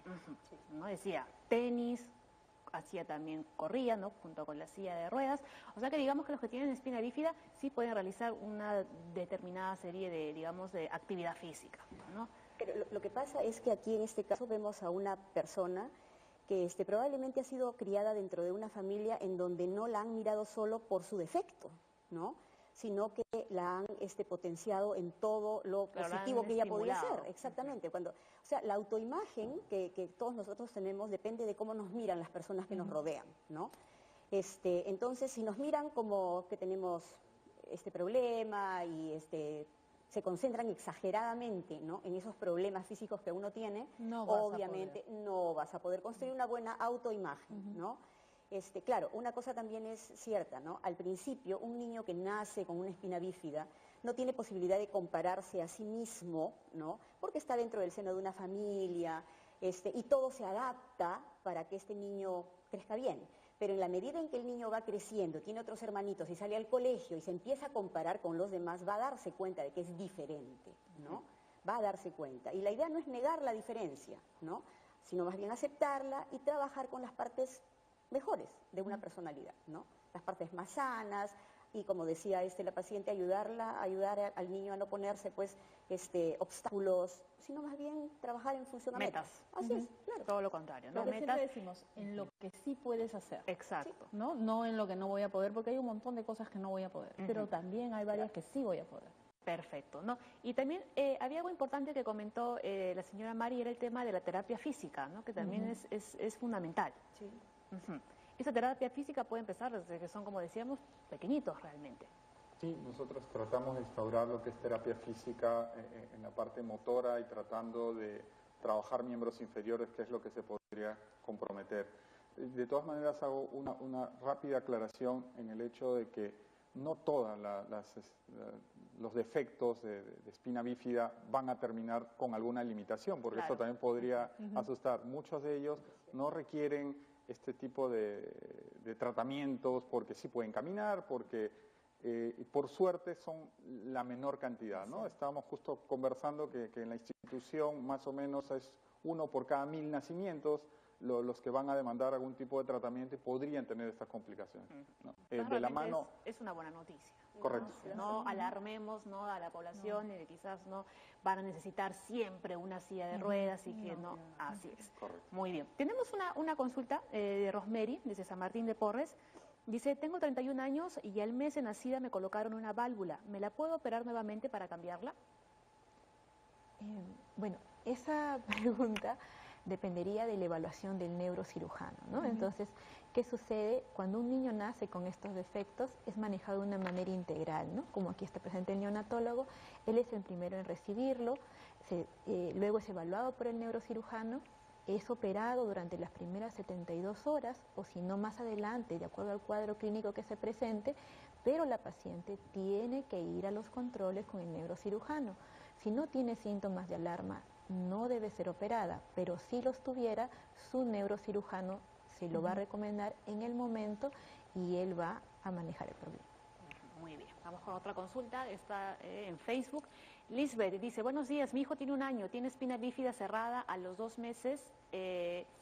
Sí, ¿no? Decía tenis, hacía también, corría, ¿no? Junto con la silla de ruedas. O sea que digamos que los que tienen espina bífida sí pueden realizar una determinada serie de, digamos, de actividad física, ¿no? Pero lo que pasa es que aquí en este caso vemos a una persona que probablemente ha sido criada dentro de una familia en donde no la han mirado solo por su defecto, ¿no? Sino que la han potenciado en todo lo positivo que ella podía ser. Exactamente. O sea, la autoimagen que todos nosotros tenemos depende de cómo nos miran las personas que nos rodean, ¿no? Entonces, si nos miran como que tenemos este problema y se concentran exageradamente, ¿no?, en esos problemas físicos que uno tiene, obviamente no vas a poder construir una buena autoimagen, ¿no? Claro, una cosa también es cierta, ¿no? Al principio, un niño que nace con una espina bífida no tiene posibilidad de compararse a sí mismo, ¿no? Porque está dentro del seno de una familia, y todo se adapta para que este niño crezca bien. Pero en la medida en que el niño va creciendo, tiene otros hermanitos y sale al colegio y se empieza a comparar con los demás, va a darse cuenta de que es diferente, ¿no? Va a darse cuenta. Y la idea no es negar la diferencia, ¿no?, sino más bien aceptarla y trabajar con las partes mejores de una personalidad, ¿no? Las partes más sanas y, como decía la paciente, ayudar al niño a no ponerse, pues, obstáculos, sino más bien trabajar en función a metas. Así es, claro. Todo lo contrario, ¿no? Lo que Metas. siempre decimos, en lo que sí puedes hacer. Exacto. ¿No? No en lo que no voy a poder, porque hay un montón de cosas que no voy a poder, pero también hay varias que sí voy a poder. Perfecto, ¿no? Y también había algo importante que comentó la señora Mari, era el tema de la terapia física, ¿no?, que también es fundamental. Sí. Esa terapia física puede empezar desde que son, como decíamos, pequeñitos realmente. Sí, nosotros tratamos de instaurar lo que es terapia física en la parte motora y tratando de trabajar miembros inferiores, que es lo que se podría comprometer. De todas maneras, hago una rápida aclaración en el hecho de que no todos los defectos de espina bífida van a terminar con alguna limitación, porque eso también podría asustar. Muchos de ellos no requieren este tipo de tratamientos porque sí pueden caminar, porque por suerte son la menor cantidad, ¿no? Estábamos justo conversando que en la institución más o menos es 1 por cada 1000 nacimientos los que van a demandar algún tipo de tratamiento y podrían tener estas complicaciones, ¿no? De la mano es una buena noticia. Correcto. No alarmemos, ¿no?, a la población y que quizás no van a necesitar siempre una silla de ruedas y que no. Así es. Correcto. Muy bien. Tenemos una consulta de Rosemary, desde San Martín de Porres. Dice, tengo 31 años y al mes de nacida me colocaron una válvula. ¿Me la puedo operar nuevamente para cambiarla? Bueno, esa pregunta dependería de la evaluación del neurocirujano, ¿no? Entonces, ¿qué sucede? Cuando un niño nace con estos defectos, es manejado de una manera integral, ¿no? Como aquí está presente el neonatólogo, él es el primero en recibirlo, luego es evaluado por el neurocirujano, es operado durante las primeras 72 horas, o si no más adelante, de acuerdo al cuadro clínico que se presente, pero la paciente tiene que ir a los controles con el neurocirujano. Si no tiene síntomas de alarma, no debe ser operada, pero si los tuviera, su neurocirujano se lo va a recomendar en el momento y él va a manejar el problema. Muy bien, vamos con otra consulta, está en Facebook. Lisbeth dice, buenos días, mi hijo tiene 1 año, tiene espina bífida cerrada, a los 2 meses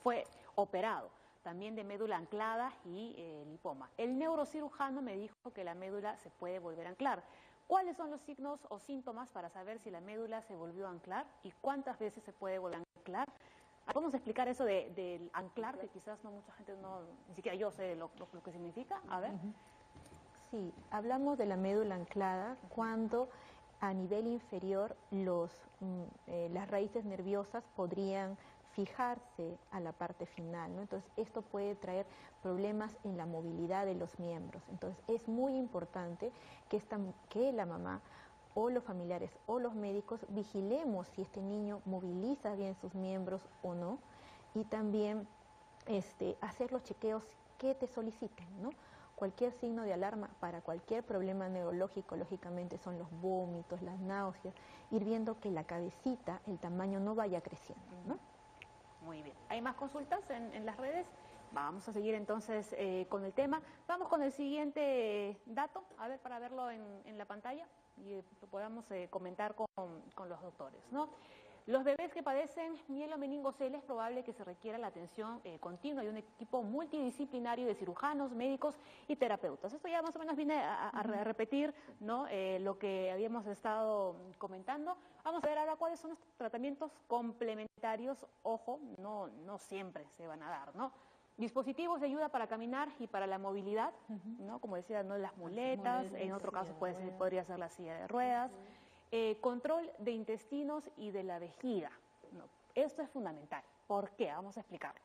fue operado, también de médula anclada y lipoma. El neurocirujano me dijo que la médula se puede volver a anclar. ¿Cuáles son los signos o síntomas para saber si la médula se volvió a anclar y cuántas veces se puede volver a anclar? ¿Podemos explicar eso del anclar, que quizás no mucha gente, ni siquiera yo sé lo que significa? A ver. Sí, hablamos de la médula anclada cuando a nivel inferior las raíces nerviosas podrían fijarse a la parte final, ¿no? Entonces, esto puede traer problemas en la movilidad de los miembros. Entonces, es muy importante que la mamá o los familiares o los médicos vigilemos si este niño moviliza bien sus miembros o no, y también hacer los chequeos que te soliciten, ¿no? Cualquier signo de alarma para cualquier problema neurológico, lógicamente, son los vómitos, las náuseas, ir viendo que la cabecita, el tamaño no vaya creciendo, ¿no? Muy bien. ¿Hay más consultas en las redes? Vamos a seguir entonces con el tema. Vamos con el siguiente dato, a ver, para verlo en la pantalla y lo podamos comentar con los doctores, ¿no? Los bebés que padecen mielomeningocele es probable que se requiera la atención continua de un equipo multidisciplinario de cirujanos, médicos y terapeutas. Esto ya más o menos viene a repetir, ¿no? Lo que habíamos estado comentando. Vamos a ver ahora cuáles son los tratamientos complementarios. Ojo, no siempre se van a dar, ¿no? Dispositivos de ayuda para caminar y para la movilidad, ¿no? Como decía, no las muletas, en otro caso podría ser la silla de ruedas. Control de intestinos y de la vejiga. No, esto es fundamental. ¿Por qué? Vamos a explicarlo.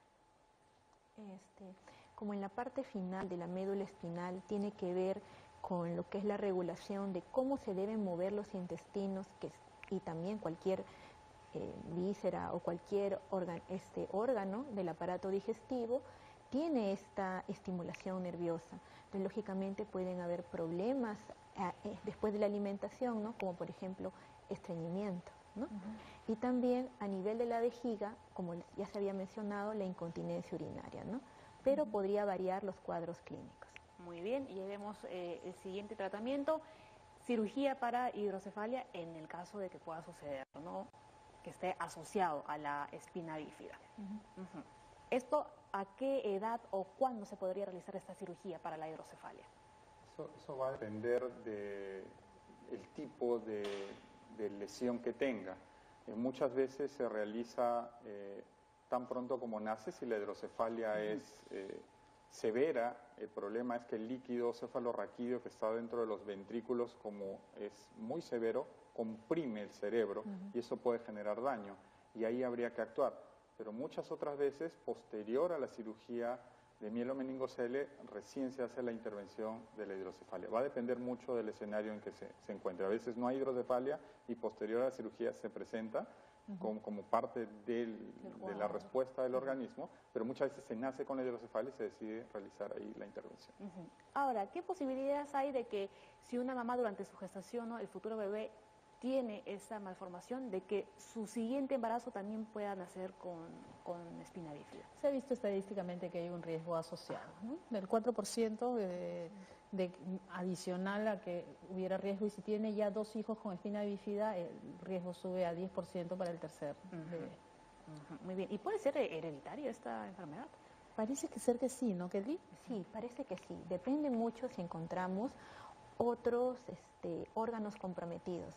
Como en la parte final de la médula espinal tiene que ver con lo que es la regulación de cómo se deben mover los intestinos y también cualquier víscera o cualquier órgano del aparato digestivo, tiene esta estimulación nerviosa. Entonces, lógicamente pueden haber problemas después de la alimentación, ¿no? Como por ejemplo estreñimiento, ¿no? Y también a nivel de la vejiga, como ya se había mencionado, la incontinencia urinaria, ¿no? Pero podría variar los cuadros clínicos. Muy bien, y ahí vemos el siguiente tratamiento, cirugía para hidrocefalia en el caso de que pueda suceder, ¿no? Que esté asociado a la espina bífida. ¿Esto a qué edad o cuándo se podría realizar esta cirugía para la hidrocefalia? Eso va a depender del tipo de lesión que tenga. Muchas veces se realiza tan pronto como nace. Si la hidrocefalia es severa, el problema es que el líquido cefalorraquídeo que está dentro de los ventrículos, como es muy severo, comprime el cerebro y eso puede generar daño y ahí habría que actuar. Pero muchas otras veces, posterior a la cirugía de mielomeningocele, recién se hace la intervención de la hidrocefalia. Va a depender mucho del escenario en que se encuentre. A veces no hay hidrocefalia y posterior a la cirugía se presenta como parte de la respuesta del organismo, pero muchas veces se nace con la hidrocefalia y se decide realizar ahí la intervención. Ahora, ¿qué posibilidades hay de que si una mamá durante su gestación, ¿no? el futuro bebé, tiene esa malformación, de que su siguiente embarazo también pueda nacer con espina bífida? Se ha visto estadísticamente que hay un riesgo asociado, ¿no? Del 4% adicional a que hubiera riesgo, y si tiene ya 2 hijos con espina bífida, el riesgo sube a 10% para el tercer bebé. Muy bien. ¿Y puede ser hereditaria esta enfermedad? Parece que ser que sí, ¿no, Kelly? Sí, parece que sí. Depende mucho si encontramos otros órganos comprometidos.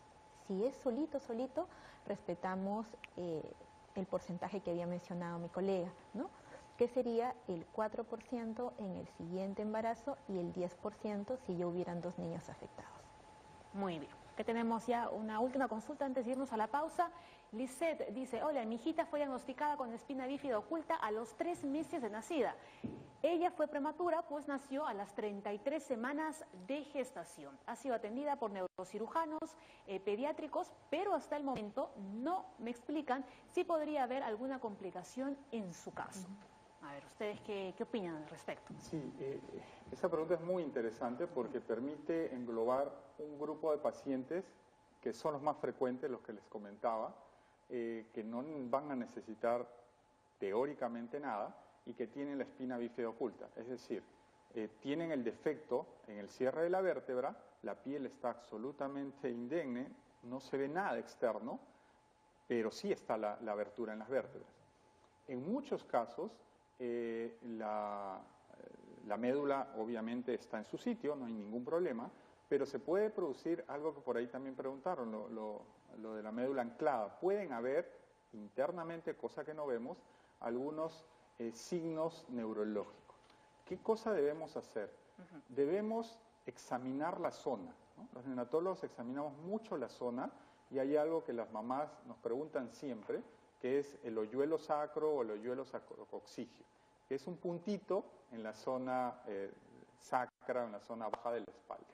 Si es solito, respetamos el porcentaje que había mencionado mi colega, ¿no? Que sería el 4% en el siguiente embarazo y el 10% si ya hubieran 2 niños afectados. Muy bien. Que tenemos ya una última consulta antes de irnos a la pausa. Lisette dice, hola, mi hijita fue diagnosticada con espina bífida oculta a los 3 meses de nacida. Ella fue prematura, pues nació a las 33 semanas de gestación. Ha sido atendida por neurocirujanos pediátricos, pero hasta el momento no me explican si podría haber alguna complicación en su caso. A ver, ¿ustedes qué opinan al respecto? Sí, esa pregunta es muy interesante porque permite englobar un grupo de pacientes que son los más frecuentes, los que les comentaba, que no van a necesitar teóricamente nada y que tienen la espina bífida oculta. Es decir, tienen el defecto en el cierre de la vértebra, la piel está absolutamente indemne, no se ve nada externo, pero sí está la abertura en las vértebras. En muchos casos, la médula obviamente está en su sitio, no hay ningún problema, pero se puede producir algo que por ahí también preguntaron, lo de la médula anclada. Pueden haber internamente, cosa que no vemos, algunos signos neurológicos. ¿Qué cosa debemos hacer? Debemos examinar la zona, ¿no? Los neonatólogos examinamos mucho la zona y hay algo que las mamás nos preguntan siempre, que es el hoyuelo sacro o el hoyuelo sacrococcigio, que es un puntito en la zona sacra, en la zona baja de la espalda.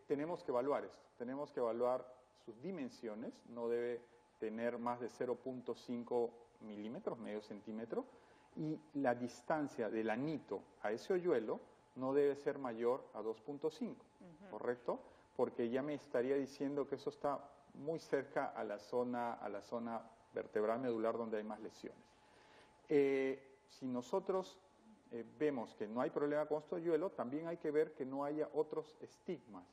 Tenemos que evaluar esto, tenemos que evaluar sus dimensiones, no debe tener más de 0.5 milímetros, medio centímetro, y la distancia del anito a ese hoyuelo no debe ser mayor a 2.5, ¿correcto? Porque ya me estaría diciendo que eso está muy cerca a la zona vertebral medular donde hay más lesiones. Si nosotros vemos que no hay problema con este hoyuelo, también hay que ver que no haya otros estigmas,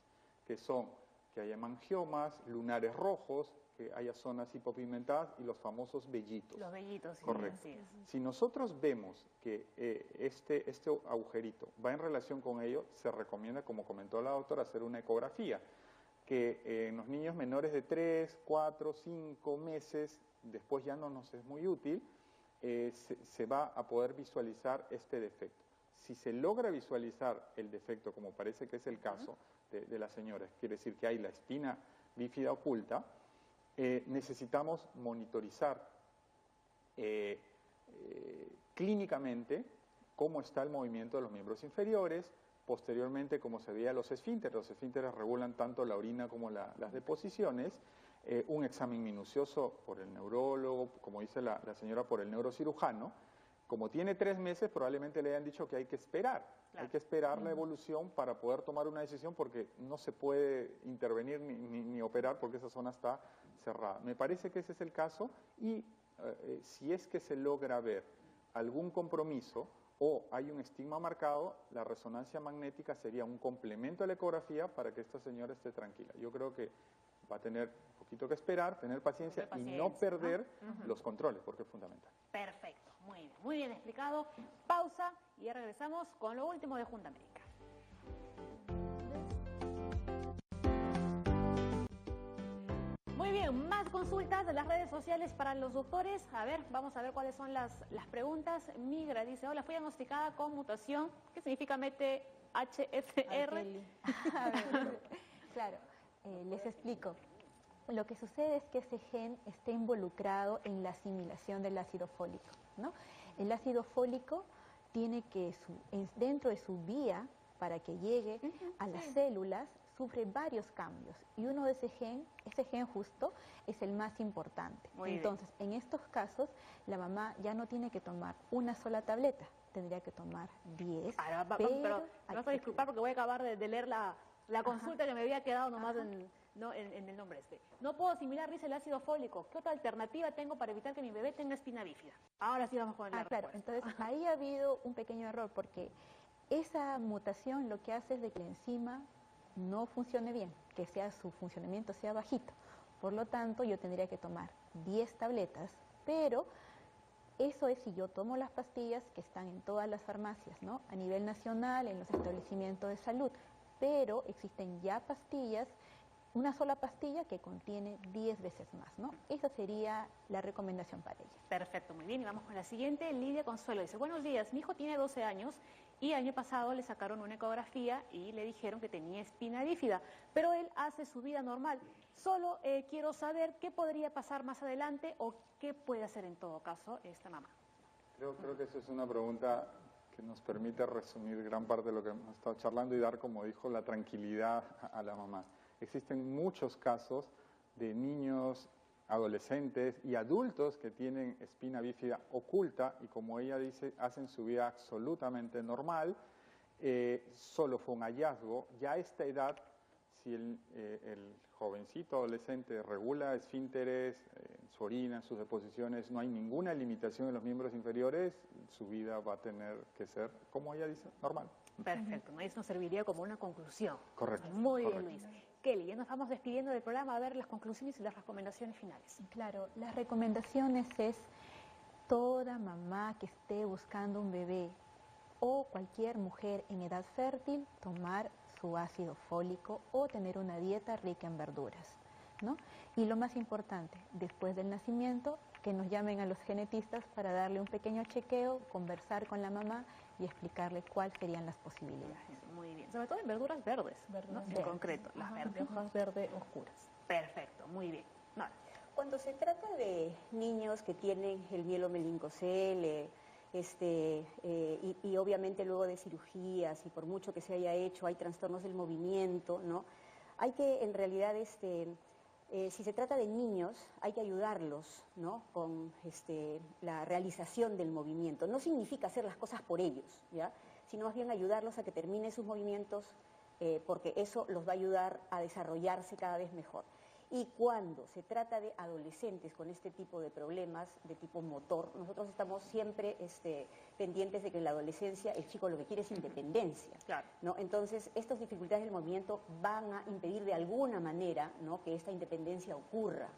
que son que haya mangiomas, lunares rojos, que haya zonas hipopigmentadas y los famosos vellitos. Los vellitos, sí, correcto. así es. Si nosotros vemos que este agujerito va en relación con ello, se recomienda, como comentó la doctora, hacer una ecografía, que en los niños menores de 3, 4, 5 meses, después ya no nos es muy útil, se va a poder visualizar este defecto. Si se logra visualizar el defecto, como parece que es el caso de la señora, quiere decir que hay la espina bífida oculta, necesitamos monitorizar clínicamente cómo está el movimiento de los miembros inferiores, posteriormente cómo se veía los esfínteres regulan tanto la orina como las deposiciones, un examen minucioso por el neurólogo, como dice la señora, por el neurocirujano. Como tiene 3 meses, probablemente le hayan dicho que hay que esperar. Claro. Hay que esperar la evolución para poder tomar una decisión, porque no se puede intervenir ni operar porque esa zona está cerrada. Me parece que ese es el caso, y si es que se logra ver algún compromiso o hay un estigma marcado, la resonancia magnética sería un complemento a la ecografía para que esta señora esté tranquila. Yo creo que va a tener un poquito que esperar, tener paciencia y no perder los controles, porque es fundamental. Perfecto, muy bien explicado. Pausa y ya regresamos con lo último de Junta Médica. Muy bien, más consultas de las redes sociales para los doctores. A ver, vamos a ver cuáles son las preguntas. Migra dice, hola, fui diagnosticada con mutación. ¿Qué significa MTHFR? Claro, les explico. Lo que sucede es que ese gen está involucrado en la asimilación del ácido fólico, ¿no? El ácido fólico tiene que, dentro de su vía, para que llegue a las células, sufre varios cambios, y uno de ese gen justo, es el más importante. Entonces, en estos casos, la mamá ya no tiene que tomar una sola tableta, tendría que tomar 10. Pero me vas a disculpar porque voy a acabar de leer la consulta que me había quedado nomás en el nombre este. No puedo asimilar, dice, el ácido fólico. ¿Qué otra alternativa tengo para evitar que mi bebé tenga espina bífida? Ahora sí vamos con la claro, entonces ahí ha habido un pequeño error, porque esa mutación lo que hace es de que la enzima no funcione bien, que su funcionamiento sea bajito. Por lo tanto, yo tendría que tomar 10 tabletas, pero eso es si yo tomo las pastillas que están en todas las farmacias, ¿no? A nivel nacional, en los establecimientos de salud. Pero existen ya pastillas, una sola pastilla que contiene 10 veces más, ¿no? Esa sería la recomendación para ella. Perfecto, muy bien. Y vamos con la siguiente. Lidia Consuelo dice, buenos días, mi hijo tiene 12 años y el año pasado le sacaron una ecografía y le dijeron que tenía espina bífida, pero él hace su vida normal. Solo quiero saber qué podría pasar más adelante o qué puede hacer en todo caso esta mamá. Creo que esa es una pregunta que nos permite resumir gran parte de lo que hemos estado charlando y dar, como dijo, la tranquilidad a la mamá. Existen muchos casos de niños, adolescentes y adultos que tienen espina bífida oculta y, como ella dice, hacen su vida absolutamente normal. Solo fue un hallazgo. Ya a esta edad, si el jovencito adolescente regula esfínteres, su orina, sus deposiciones, no hay ninguna limitación en los miembros inferiores, su vida va a tener que ser, como ella dice, normal. Perfecto, eso nos serviría como una conclusión. Correcto. Muy bien, Luis. Kelly, ya nos vamos despidiendo del programa, a ver las conclusiones y las recomendaciones finales. Claro, las recomendaciones es toda mamá que esté buscando un bebé o cualquier mujer en edad fértil tomar su ácido fólico o tener una dieta rica en verduras, ¿no? Y lo más importante, después del nacimiento, que nos llamen a los genetistas para darle un pequeño chequeo, conversar con la mamá y explicarle cuáles serían las posibilidades. Muy bien, sobre todo en verduras verdes, ¿no? En concreto, las verdes. De hojas verdes oscuras. Perfecto, muy bien. No. Cuando se trata de niños que tienen el mielomeningocele, y obviamente luego de cirugías y por mucho que se haya hecho, hay trastornos del movimiento, ¿no? Hay que, en realidad, si se trata de niños, hay que ayudarlos, ¿no? Con la realización del movimiento. No significa hacer las cosas por ellos, ¿ya? Sino más bien ayudarlos a que terminen sus movimientos, porque eso los va a ayudar a desarrollarse cada vez mejor. Y cuando se trata de adolescentes con este tipo de problemas de tipo motor, nosotros estamos siempre pendientes de que en la adolescencia el chico lo que quiere es independencia, claro, ¿no? Entonces, estas dificultades del movimiento van a impedir de alguna manera, ¿no?, que esta independencia ocurra.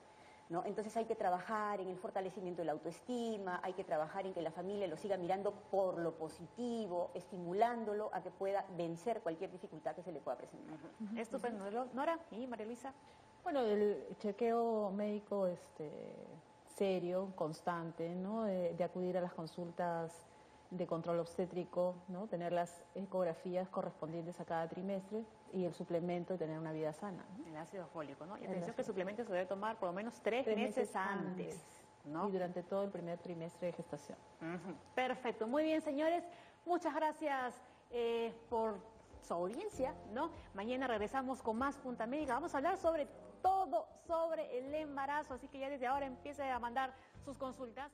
¿no? Entonces hay que trabajar en el fortalecimiento de la autoestima, hay que trabajar en que la familia lo siga mirando por lo positivo, estimulándolo a que pueda vencer cualquier dificultad que se le pueda presentar. Estupendo. Nora y María Luisa. Bueno, el chequeo médico serio, constante, ¿no? De acudir a las consultas de control obstétrico, ¿no? Tener las ecografías correspondientes a cada trimestre y el suplemento de tener una vida sana, ¿no? El ácido fólico, ¿no? Y atención que el suplemento se debe tomar por lo menos 3 meses antes, ¿no? Y durante todo el primer trimestre de gestación. Perfecto, muy bien, señores. Muchas gracias por su audiencia, ¿no? Mañana regresamos con más Punta Médica. Vamos a hablar sobre todo sobre el embarazo, así que ya desde ahora empiece a mandar sus consultas.